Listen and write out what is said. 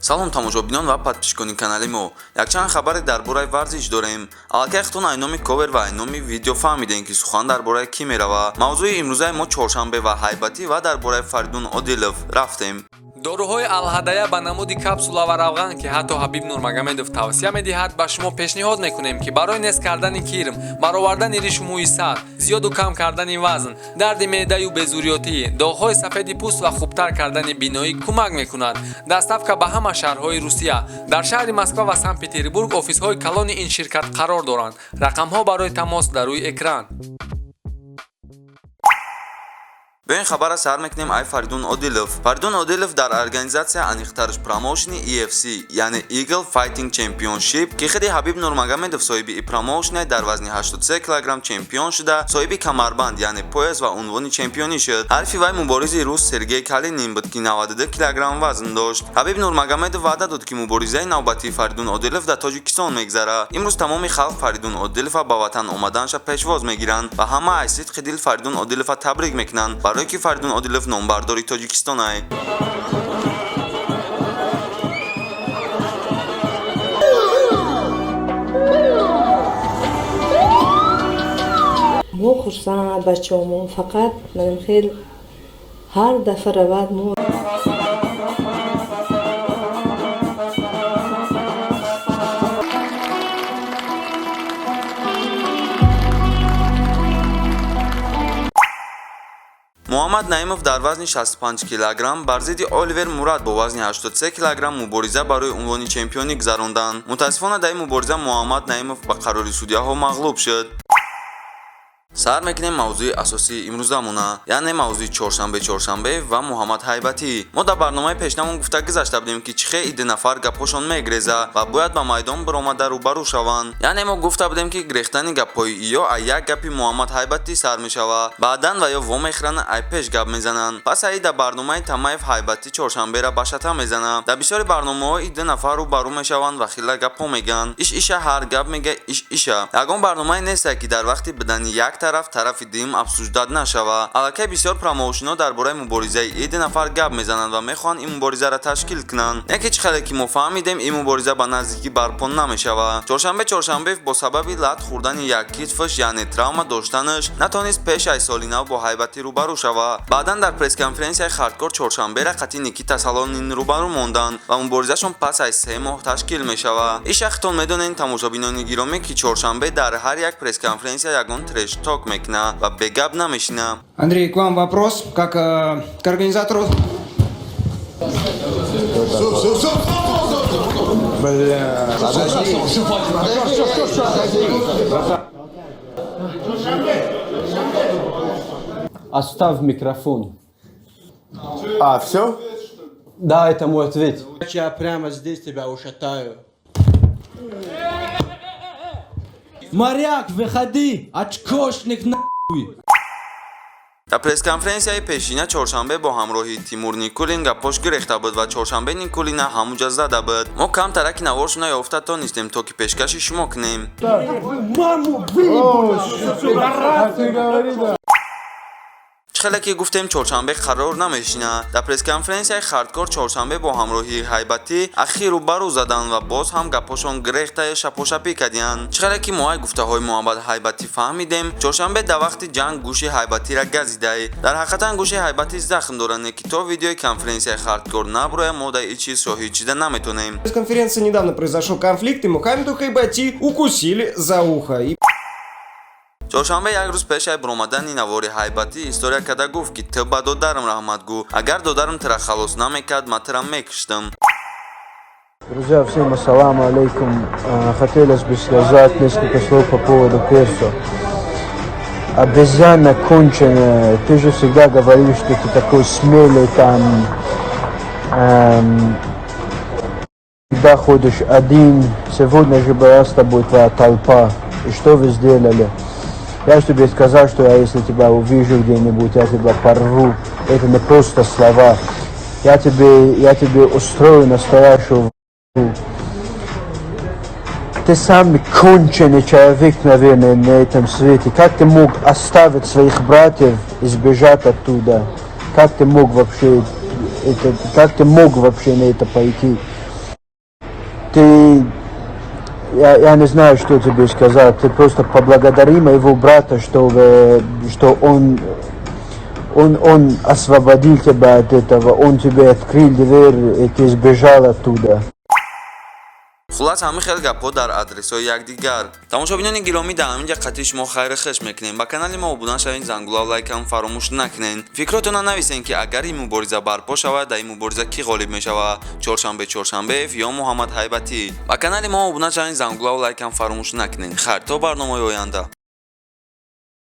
салом тамошобинон ва подписчикони канали мо. Якчанд хабаре дар бораи варзиш дорем. Аллакай хутон айноми ковер ва айноми видео фаҳмидем ки сухан дар бораи ки мерава. Мавзӯи имрӯзаи мо чоршанбе ва ҳайбатӣ ва дар бораи Фаридун Одилов рафтем. доруҳои алҳадая ба намуди капсула ва равған ки ҳатто Ҳабиб Нурмагомедов тавсия медиҳад ба шумо пешниҳод мекунем ки барои нест кардани кирм, баровардани ришумӯи сар, зиёду кам кардани вазн, дарди меъдаю безурётӣ, доғҳои сафеди пӯст ва хубтар кардани биноӣ кӯмак мекунад. Дастафка ба ҳама шаҳрҳои Русия. Дар шаҳри Москва ва Санкт-Петербург офисҳои калони ин ширкат қарор доранд. Рақамҳо барои тамос дар рӯи экран. Ба ин хабар сар мекунем ай Фаридун Одилов. Фаридун Одилов дар организация аниқтарш промоушни EFC, яъне Eagle Fighting Championship ки худи Ҳабиб Нурмагомедов соҳиби и промоушне дар вазни 83 кг чемпион шуда, соҳиби камарбанд яъне пояс ва унвони чемпионӣ шуд. Ҳарфи вай муборизи рус Сергей Калинин буд ки 92 кг вазн дошт. Ҳабиб Нурмагомедов ваъда дод ки муборизаи навбатии Фаридун Одилов дар Тоҷикистон мегзара. Имрӯз тамоми халқ Фаридун Одилова ба ватан омаданша пешвоз мегиранд ва ҳама аз сидқи дил Фаридун Одилова табрик мекунанд. барои ки Фаридун Одилов номбардори Тоҷикистон ай. мо хурсанд бачаҳомон, фақат манам хел ҳар дафъа равад мо Муҳаммад Наимов дар вазни 65 кг бар зидди Оливер Мурад бо вазни 83 кг мубориза барои унвони чемпионӣ гузаронданд. Мутаассифона дар ин мубориза Муҳаммад Наимов ба қарори судяҳо мағлуб шуд. сар мекунем мавзӯи асосии имрӯзамона, яъне мавзӯи чоршанбе ва Муҳаммад Ҳайбатӣ. мо дар барномаи пешнамон гуфта гузашта будем ки чӣ хел иди нафар гапҳошон мегреза ва бояд ба майдон биромада рӯбарӯ шаванд. яъне мо гуфта будем ки грехтани гапҳои иё аз як гапи Муҳаммад Ҳайбатӣ сар мешава, баъдан ва ё вомехӯранд ай пеш гап мезананд. пас аи дар барномаи Тамаев Ҳайбатӣ чоршанбера башата мезана. дар бисёри барномаҳо иди нафар рӯбарӯ мешаванд ва хела гапҳо мегӯянд. иша ҳар гап мега иша. ягон барномае нест ки дар вақти бидани як тарафи дим афсӯждад нашава. аллакай бисёр промоушинҳо дар бораи муборизаи иди нафар гап мезананд ва мехоҳанд ин муборизаро ташкил кунанд. яке чӣ хеле ки мо фаҳмидем ин мубориза ба наздикӣ барпо намешава. чоршанбе бо сабаби лат хӯрдани як китфаш яъне травма доштанаш натонист пеш аз соли нав бо Ҳайбатӣ рӯбарӯ шава. баъдан дар пресс-конференсияи хардкор чоршанбера қати Никита Салонин рӯбарӯ монданд ва муборизашон пас аз 3 моҳ ташкил мешава. ин шахтон медонед тамошобинони гиромӣ ки чоршанбе дар ҳар як пресс-конференсия ягон треш-ток мекунад ва бегап намешина. Андрей, к вам вопрос, как к организатору. Бля. Оставь микрофон. Все? Да, это мой ответ. Я прямо здесь тебя ушатаю. Моряк, выходи! Очкошник нахуй! дар пресс-конференсияи пешина чоршанбе бо ҳамроҳи Тимур Никулин гапош гирехта буд ва чоршанбе Никулина ҳамуҷа зада буд. мо кам тараки наворш наёфта тонистем то ки пешкаши шумо кунем. хеле ки гуфтем чоршанбе қарор намешина. дар пресс-конференсияи хардкор чоршанбе бо ҳамроҳи Ҳайбатӣ ахир рӯбарӯ заданд ва боз ҳам гапҳошон гирехта шапошапӣ кардиянд. чӣ хеле ки мо ай гуфтаҳои Муҳаммад Ҳайбатӣ фаҳмидем, чоршанбе дар вақти ҷанг гӯши Ҳайбатиро газидай. дар ҳақиқатан гӯши Ҳайбатӣ захм дорад, не ки то видеои конференсияи хардкор наброя мо дар ин чиз шоҳид шуда наметонем. В конференции недавно произошел конфликт, и Мухаммеду Хайбати укусили за ухо. чоршанбе як рӯз пеш аз биромадани навори Ҳайбатӣ история карда гуфт ки ту ба додарам раҳмат гӯ, агар додарам тира халос намекард ма тира мекиштам. Друзья, всем ассаламу алейкум. Хотелось бы сказать несколько слов по поводу перса. Обезьяна конченая, ты же всегда говоришь, что ты такой смелый там, всегда ходишь один, сегодня же была с тобой твоя толпа, и что вы сделали? Я же тебе сказал, что я если тебя увижу где-нибудь, я тебя порву, это не просто слова, я тебе устрою настоящую. Ты самый конченый человек, наверное, на этом свете. Как ты мог оставить своих братьев и сбежать оттуда? Как ты мог вообще на это пойти? Я не знаю, что тебе сказать. Ты просто поблагодари моего брата, что он освободил тебя от этого. Он тебе открыл дверь, и ты сбежал оттуда. خلاص همه خیلی گپ‌ها در آدرس‌های یکدیگر. تماشاچیان گرامی در همینجا خاطر شما خیر خش میکنیم. با کانال ما عبور شوین، زنگوله و لایک هم فراموش نکنین. فکراتون نویسین که اگر این مبارزه برپا شود، در این مبارزه کی غالب میشود؟ چهارشنبه یا محمد هیبتی. با کانال ما عبور شوین، زنگوله و لایک هم فراموش نکنین. خیر تا برنامه آینده.